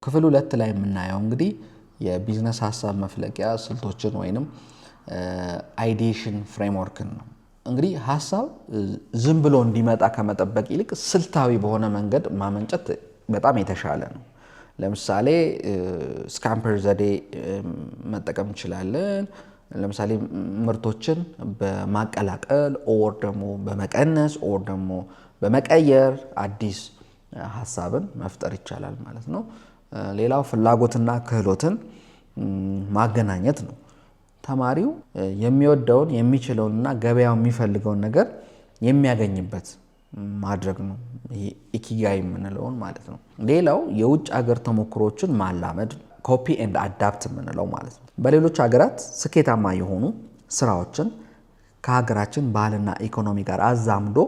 ክፍል 2 ላይ የምናየው እንግዲህ የቢዝነስ ሐሳብ መፍለቂያ ስልቶችን ወይንም አይዲዬሽን ፍሬምወርክን ነው። እንግዲህ ሐሳብ ዝም ብሎ እንዲመጣ ከመጠበቅ ይልቅ ስልታዊ በሆነ መንገድ ማመንጨት በጣም የተሻለ ነው። ለምሳሌ ስካምፐር ዘዴ መጠቀም እንችላለን። ለምሳሌ ምርቶችን በማቀላቀል ኦር ደግሞ በመቀነስ ኦር ደግሞ በመቀየር አዲስ ሐሳብን መፍጠር ይቻላል ማለት ነው። ሌላው ፍላጎትና ክህሎትን ማገናኘት ነው። ተማሪው የሚወደውን የሚችለውንና ገበያው የሚፈልገውን ነገር የሚያገኝበት ማድረግ ነው። ይሄ ኢኪጋይ የምንለውን ማለት ነው። ሌላው የውጭ ሀገር ተሞክሮችን ማላመድ ኮፒ ኤንድ አዳፕት የምንለው ማለት ነው። በሌሎች ሀገራት ስኬታማ የሆኑ ስራዎችን ከሀገራችን ባህልና ኢኮኖሚ ጋር አዛምዶ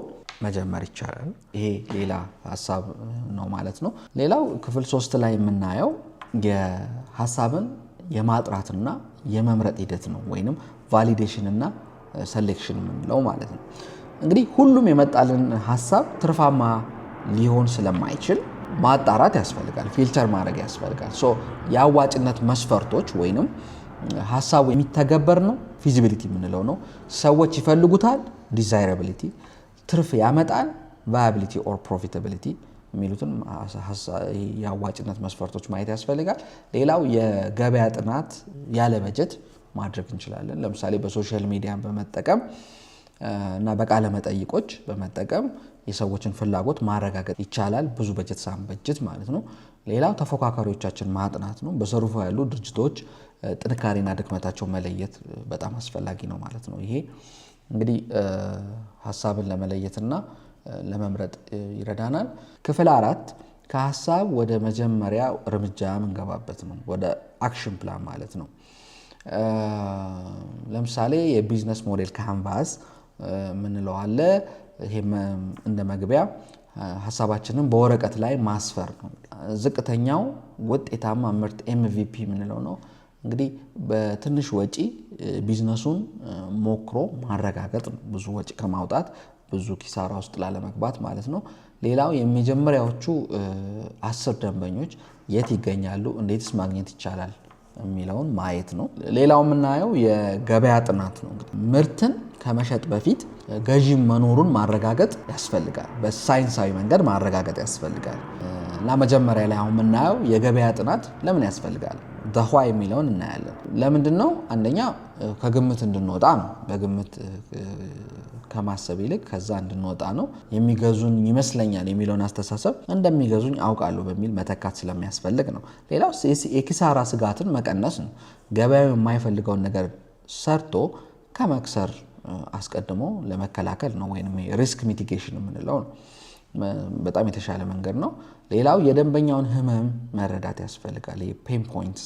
መጀመር ይቻላል። ይሄ ሌላ ሐሳብ ነው ማለት ነው። ሌላው ክፍል 3 ላይ የምናየው የሐሳብን የማጥራትና የመምረጥ ሂደት ነው ወይንም ቫሊዴሽን እና ሴሌክሽን የምንለው ማለት ነው። እንግዲህ ሁሉም የመጣልን ሐሳብ ትርፋማ ሊሆን ስለማይችል ማጣራት ያስፈልጋል፣ ፊልተር ማድረግ ያስፈልጋል። የአዋጭነት መስፈርቶች ወይንም ሐሳቡ የሚተገበር ነው፣ ፊዚቢሊቲ የምንለው ነው። ሰዎች ይፈልጉታል፣ ዲዛይራቢሊቲ፣ ትርፍ ያመጣል፣ ቫያቢሊቲ ኦር ፕሮፊታቢሊቲ የሚሉትን የአዋጭነት መስፈርቶች ማየት ያስፈልጋል። ሌላው የገበያ ጥናት ያለ በጀት ማድረግ እንችላለን። ለምሳሌ በሶሻል ሚዲያ በመጠቀም እና በቃለ መጠይቆች በመጠቀም የሰዎችን ፍላጎት ማረጋገጥ ይቻላል፣ ብዙ በጀት ሳንበጅት ማለት ነው። ሌላው ተፎካካሪዎቻችን ማጥናት ነው። በዘርፉ ያሉ ድርጅቶች ጥንካሬና ድክመታቸው መለየት በጣም አስፈላጊ ነው ማለት ነው። ይሄ እንግዲህ ሐሳብን ለመለየትና ለመምረጥ ይረዳናል። ክፍል 4 ከሐሳብ ወደ መጀመሪያ እርምጃ የምንገባበት ነው፣ ወደ አክሽን ፕላን ማለት ነው። ለምሳሌ የቢዝነስ ሞዴል ካንቫስ የምንለው አለ። ይሄም እንደ መግቢያ ሐሳባችንን በወረቀት ላይ ማስፈር ነው። ዝቅተኛው ውጤታማ ምርት MVP የምንለው ነው። እንግዲህ በትንሽ ወጪ ቢዝነሱን ሞክሮ ማረጋገጥ ነው፣ ብዙ ወጪ ከማውጣት ብዙ ኪሳራ ውስጥ ላለመግባት ማለት ነው። ሌላው የመጀመሪያዎቹ 10 ደንበኞች የት ይገኛሉ፣ እንዴትስ ማግኘት ይቻላል የሚለውን ማየት ነው። ሌላው የምናየው የገበያ ጥናት ነው። እንግዲህ ምርትን ከመሸጥ በፊት ገዢ መኖሩን ማረጋገጥ ያስፈልጋል፣ በሳይንሳዊ መንገድ ማረጋገጥ ያስፈልጋል። እና መጀመሪያ ላይ አሁን የምናየው የገበያ ጥናት ለምን ያስፈልጋል ደኋ የሚለውን እናያለን። ለምንድን ነው? አንደኛ ከግምት እንድንወጣ ነው። በግምት ከማሰብ ይልቅ ከዛ እንድንወጣ ነው። የሚገዙኝ ይመስለኛል የሚለውን አስተሳሰብ እንደሚገዙኝ አውቃለሁ በሚል መተካት ስለሚያስፈልግ ነው። ሌላው የኪሳራ ስጋትን መቀነስ ነው። ገበያው የማይፈልገውን ነገር ሰርቶ ከመክሰር አስቀድሞ ለመከላከል ነው፣ ወይም ሪስክ ሚቲጌሽን የምንለው ነው። በጣም የተሻለ መንገድ ነው። ሌላው የደንበኛውን ህመም መረዳት ያስፈልጋል። ፔን ፖይንትስ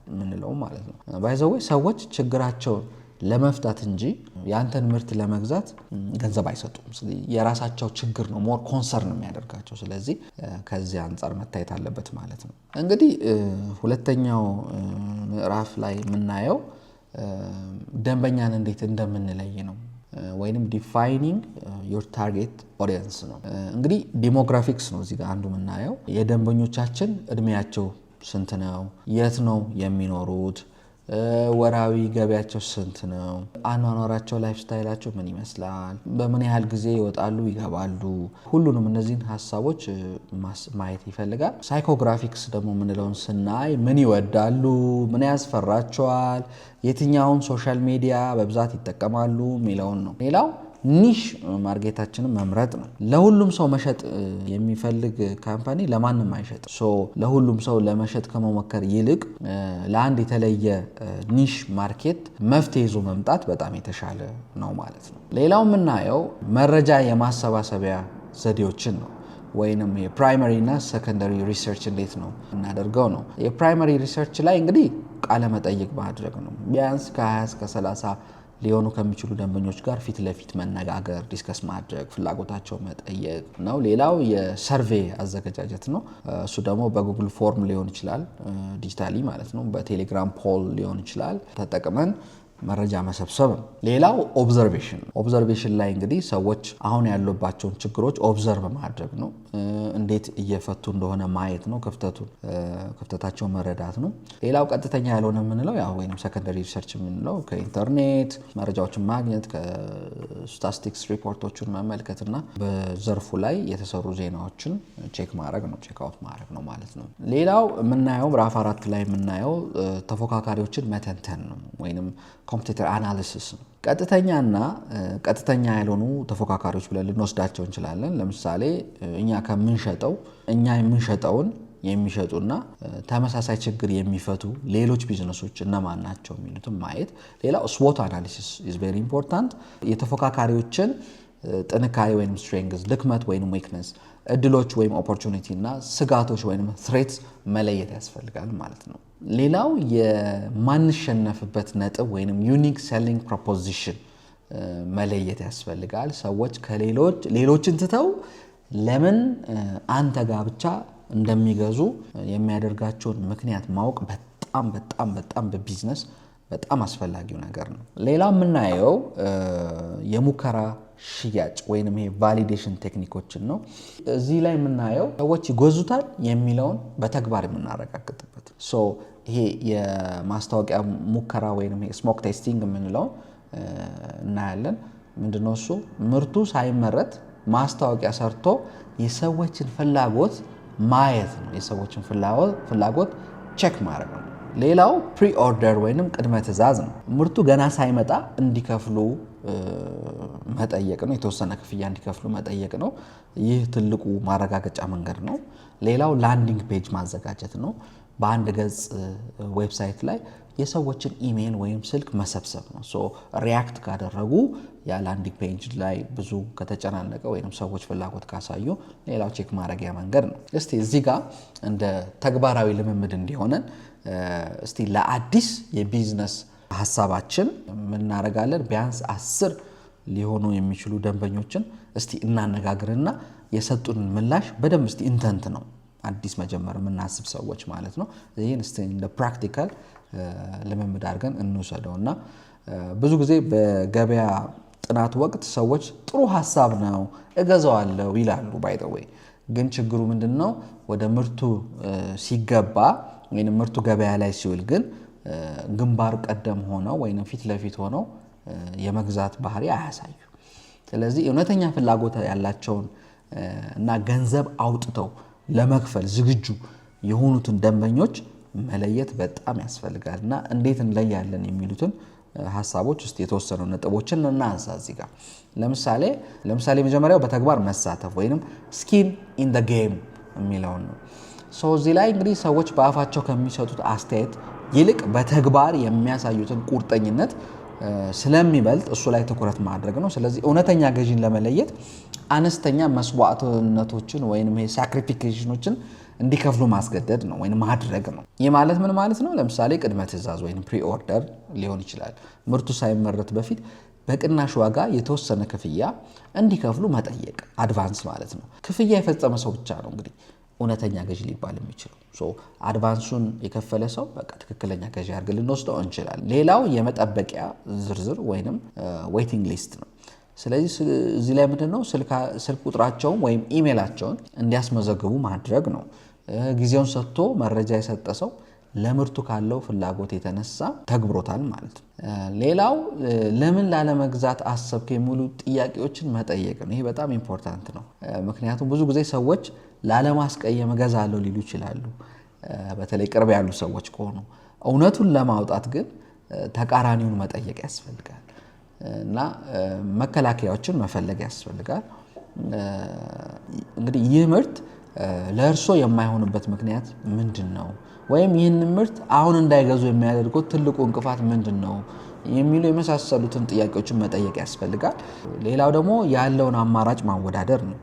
የምንለው ማለት ነው። ባይ ዘ ዌይ ሰዎች ችግራቸውን ለመፍታት እንጂ ያንተን ምርት ለመግዛት ገንዘብ አይሰጡም። ስለዚህ የራሳቸው ችግር ነው ሞር ኮንሰርን የሚያደርጋቸው። ስለዚህ ከዚህ አንጻር መታየት አለበት ማለት ነው። እንግዲህ ሁለተኛው ምዕራፍ ላይ የምናየው ደንበኛን እንዴት እንደምንለይ ነው፣ ወይንም ዲፋይኒንግ ዮር ታርጌት ኦዲየንስ ነው። እንግዲህ ዲሞግራፊክስ ነው እዚህ ጋር አንዱ የምናየው። የደንበኞቻችን እድሜያቸው ስንት ነው፣ የት ነው የሚኖሩት፣ ወራዊ ገቢያቸው ስንት ነው፣ አኗኗራቸው ላይፍ ስታይላቸው ምን ይመስላል፣ በምን ያህል ጊዜ ይወጣሉ ይገባሉ፣ ሁሉንም እነዚህን ሐሳቦች ማየት ይፈልጋል። ሳይኮግራፊክስ ደግሞ የምንለውን ስናይ ምን ይወዳሉ፣ ምን ያስፈራቸዋል፣ የትኛውን ሶሻል ሚዲያ በብዛት ይጠቀማሉ የሚለውን ነው። ሌላው ኒሽ ማርኬታችንን መምረጥ ነው። ለሁሉም ሰው መሸጥ የሚፈልግ ካምፓኒ ለማንም አይሸጥ። ለሁሉም ሰው ለመሸጥ ከመሞከር ይልቅ ለአንድ የተለየ ኒሽ ማርኬት መፍትሄ ይዞ መምጣት በጣም የተሻለ ነው ማለት ነው። ሌላው የምናየው መረጃ የማሰባሰቢያ ዘዴዎችን ነው፣ ወይንም የፕራይመሪ እና ሰከንደሪ ሪሰርች እንዴት ነው እናደርገው ነው። የፕራይመሪ ሪሰርች ላይ እንግዲህ ቃለ መጠይቅ ማድረግ ነው። ቢያንስ ከ20 እስከ 30 ሊሆኑ ከሚችሉ ደንበኞች ጋር ፊት ለፊት መነጋገር፣ ዲስከስ ማድረግ፣ ፍላጎታቸው መጠየቅ ነው። ሌላው የሰርቬይ አዘገጃጀት ነው። እሱ ደግሞ በጉግል ፎርም ሊሆን ይችላል፣ ዲጂታሊ ማለት ነው። በቴሌግራም ፖል ሊሆን ይችላል። ተጠቅመን መረጃ መሰብሰብ ነው። ሌላው ኦብዘርቬሽን ላይ እንግዲህ ሰዎች አሁን ያሉባቸውን ችግሮች ኦብዘርቭ ማድረግ ነው። እንዴት እየፈቱ እንደሆነ ማየት ነው። ክፍተታቸውን መረዳት ነው። ሌላው ቀጥተኛ ያልሆነ የምንለው ወይም ሰከንደሪ ሪሰርች የምንለው ከኢንተርኔት መረጃዎችን ማግኘት፣ ከስታቲስቲክስ ሪፖርቶችን መመልከትና በዘርፉ ላይ የተሰሩ ዜናዎችን ቼክ አውት ማድረግ ነው ማለት ነው። ሌላው የምናየው ምዕራፍ 4 ላይ የምናየው ተፎካካሪዎችን መተንተን ነው ወይም ኮምፒውተር አናሊሲስ ነው። ቀጥተኛ ያልሆኑ ተፎካካሪዎች ብለን ልንወስዳቸው እንችላለን። ለምሳሌ እኛ የምንሸጠውን የሚሸጡና ተመሳሳይ ችግር የሚፈቱ ሌሎች ቢዝነሶች እነማን ናቸው የሚሉትን ማየት። ሌላው ስዎት አናሊሲስ ኢዝ ቬሪ ኢምፖርታንት። የተፎካካሪዎችን ጥንካሬ ወይም ስትሬንግዝ፣ ድክመት ወይም ዊክነስ፣ እድሎች ወይም ኦፖርቹኒቲ እና ስጋቶች ወይም ትሬትስ መለየት ያስፈልጋል ማለት ነው። ሌላው የማንሸነፍበት ነጥብ ወይም ዩኒክ ሴሊንግ ፕሮፖዚሽን መለየት ያስፈልጋል። ሰዎች ሌሎችን ትተው ለምን አንተ ጋር ብቻ እንደሚገዙ የሚያደርጋቸውን ምክንያት ማወቅ በጣም በጣም በጣም በቢዝነስ በጣም አስፈላጊው ነገር ነው። ሌላው የምናየው የሙከራ ሽያጭ ወይንም ይሄ ቫሊዴሽን ቴክኒኮችን ነው። እዚህ ላይ የምናየው ሰዎች ይገዙታል የሚለውን በተግባር የምናረጋግጥበት ይሄ የማስታወቂያ ሙከራ ወይንም ይሄ ስሞክ ቴስቲንግ የምንለው እናያለን። ምንድነው እሱ? ምርቱ ሳይመረት ማስታወቂያ ሰርቶ የሰዎችን ፍላጎት ማየት ነው። የሰዎችን ፍላጎት ቼክ ማድረግ ነው። ሌላው ፕሪ ኦርደር ወይንም ቅድመ ትዕዛዝ ነው። ምርቱ ገና ሳይመጣ እንዲከፍሉ መጠየቅ ነው። የተወሰነ ክፍያ እንዲከፍሉ መጠየቅ ነው። ይህ ትልቁ ማረጋገጫ መንገድ ነው። ሌላው ላንዲንግ ፔጅ ማዘጋጀት ነው። በአንድ ገጽ ዌብሳይት ላይ የሰዎችን ኢሜይል ወይም ስልክ መሰብሰብ ነው። ሪያክት ካደረጉ ያ ላንዲንግ ፔጅ ላይ ብዙ ከተጨናነቀ ወይም ሰዎች ፍላጎት ካሳዩ ሌላው ቼክ ማድረጊያ መንገድ ነው። እስቲ እዚህ ጋር እንደ ተግባራዊ ልምምድ እንዲሆነን እስቲ ለአዲስ የቢዝነስ ሀሳባችን እናደርጋለን ቢያንስ 10 ሊሆኑ የሚችሉ ደንበኞችን እስቲ እናነጋግርና የሰጡን ምላሽ በደንብ እስቲ ኢንተንት ነው አዲስ መጀመር የምናስብ ሰዎች ማለት ነው። ይህን እስቲ እንደ ፕራክቲካል ልምምድ አድርገን እንውሰደውና ብዙ ጊዜ በገበያ ጥናት ወቅት ሰዎች ጥሩ ሀሳብ ነው እገዛዋለሁ ይላሉ። ባይ ዘ ዌይ ግን ችግሩ ምንድነው? ወደ ምርቱ ሲገባ ወይም ምርቱ ገበያ ላይ ሲውል ግን ግንባር ቀደም ሆነው ወይም ፊት ለፊት ሆነው የመግዛት ባህሪ አያሳዩ። ስለዚህ እውነተኛ ፍላጎት ያላቸውን እና ገንዘብ አውጥተው ለመክፈል ዝግጁ የሆኑትን ደንበኞች መለየት በጣም ያስፈልጋልና እንዴት እንለያለን የሚሉትን ሐሳቦች ውስጥ የተወሰኑ ነጥቦችን እናንሳ። እዚህ ጋር ለምሳሌ መጀመሪያው በተግባር መሳተፍ ወይንም ስኪን ኢን ዘ ጌም የሚለው ነው። እዚህ ላይ እንግዲህ ሰዎች በአፋቸው ከሚሰጡት አስተያየት ይልቅ በተግባር የሚያሳዩትን ቁርጠኝነት ስለሚበልጥ እሱ ላይ ትኩረት ማድረግ ነው። ስለዚህ እውነተኛ ገዢን ለመለየት አነስተኛ መስዋዕትነቶችን ወይም ሳክሪፊኬሽኖችን እንዲከፍሉ ማስገደድ ነው ወይም ማድረግ ነው። ይህ ማለት ምን ማለት ነው? ለምሳሌ ቅድመ ትዕዛዝ ወይም ፕሪ ኦርደር ሊሆን ይችላል። ምርቱ ሳይመረት በፊት በቅናሽ ዋጋ የተወሰነ ክፍያ እንዲከፍሉ መጠየቅ፣ አድቫንስ ማለት ነው። ክፍያ የፈጸመ ሰው ብቻ ነው እንግዲህ እውነተኛ ገዢ ሊባል የሚችለው። አድቫንሱን የከፈለ ሰው በቃ ትክክለኛ ገዢ አድርገን ልንወስደው እንችላለን። ሌላው የመጠበቂያ ዝርዝር ወይም ዌይቲንግ ሊስት ነው። ስለዚህ እዚህ ላይ ምንድነው ስልክ ቁጥራቸውን ወይም ኢሜይላቸውን እንዲያስመዘግቡ ማድረግ ነው። ጊዜውን ሰጥቶ መረጃ የሰጠ ሰው ለምርቱ ካለው ፍላጎት የተነሳ ተግብሮታል ማለት ነው። ሌላው ለምን ላለመግዛት አሰብክ የሚሉ ጥያቄዎችን መጠየቅ ነው። ይሄ በጣም ኢምፖርታንት ነው። ምክንያቱም ብዙ ጊዜ ሰዎች ላለማስቀየም እገዛለሁ ሊሉ ይችላሉ፣ በተለይ ቅርብ ያሉ ሰዎች ከሆኑ። እውነቱን ለማውጣት ግን ተቃራኒውን መጠየቅ ያስፈልጋል እና መከላከያዎችን መፈለግ ያስፈልጋል። እንግዲህ ይህ ምርት ለእርሶ የማይሆንበት ምክንያት ምንድን ነው? ወይም ይህን ምርት አሁን እንዳይገዙ የሚያደርገው ትልቁ እንቅፋት ምንድን ነው? የሚሉ የመሳሰሉትን ጥያቄዎችን መጠየቅ ያስፈልጋል። ሌላው ደግሞ ያለውን አማራጭ ማወዳደር ነው።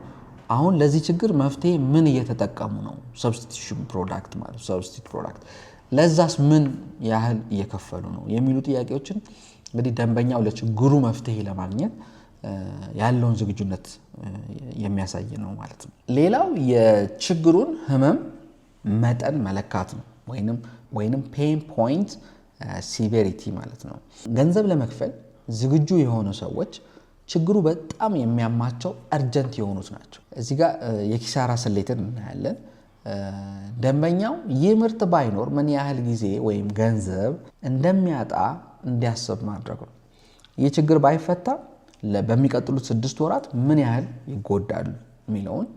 አሁን ለዚህ ችግር መፍትሄ ምን እየተጠቀሙ ነው? ሰብስቲቱሽን ፕሮዳክት ማለት ሰብስቲት ፕሮዳክት፣ ለዛስ ምን ያህል እየከፈሉ ነው? የሚሉ ጥያቄዎችን እንግዲህ ደንበኛው ለችግሩ መፍትሄ ለማግኘት ያለውን ዝግጁነት የሚያሳይ ነው ማለት ነው። ሌላው የችግሩን ህመም መጠን መለካት ነው። ወይንም ፔን ፖይንት ሲቪሪቲ ማለት ነው። ገንዘብ ለመክፈል ዝግጁ የሆኑ ሰዎች ችግሩ በጣም የሚያማቸው አርጀንት የሆኑት ናቸው። እዚህ ጋር የኪሳራ ስሌትን እናያለን። ደንበኛው ይህ ምርት ባይኖር ምን ያህል ጊዜ ወይም ገንዘብ እንደሚያጣ እንዲያስብ ማድረግ ነው። ይህ ችግር ባይፈታ በሚቀጥሉት 6 ወራት ምን ያህል ይጎዳሉ የሚለውን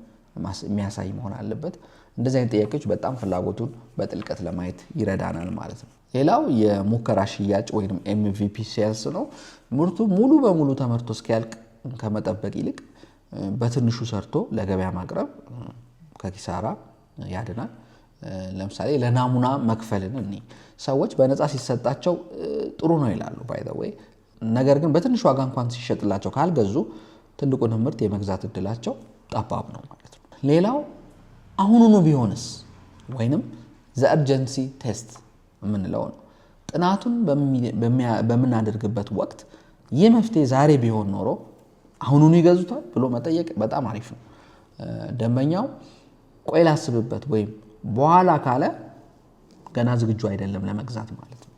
የሚያሳይ መሆን አለበት። እንደዚህ አይነት ጥያቄዎች በጣም ፍላጎቱን በጥልቀት ለማየት ይረዳናል ማለት ነው። ሌላው የሙከራ ሽያጭ ወይም MVP ሴልስ ነው። ምርቱ ሙሉ በሙሉ ተመርቶ እስኪያልቅ ከመጠበቅ ይልቅ በትንሹ ሰርቶ ለገበያ ማቅረብ ከኪሳራ ያድናል። ለምሳሌ ለናሙና መክፈልን ሰዎች በነፃ ሲሰጣቸው ጥሩ ነው ይላሉ ባይ ዘ ዌይ። ነገር ግን በትንሹ ዋጋ እንኳን ሲሸጥላቸው ካልገዙ ትልቁን ምርት የመግዛት እድላቸው ጠባብ ነው ማለት ነው። ሌላው አሁኑኑ ቢሆንስ ወይንም ዘ አርጀንሲ ቴስት የምንለው ነው። ጥናቱን በምናደርግበት ወቅት ይህ መፍትሄ ዛሬ ቢሆን ኖሮ አሁኑኑ ይገዙታል ብሎ መጠየቅ በጣም አሪፍ ነው። ደንበኛው ቆይ ላስብበት ወይም በኋላ ካለ ገና ዝግጁ አይደለም ለመግዛት ማለት ነው።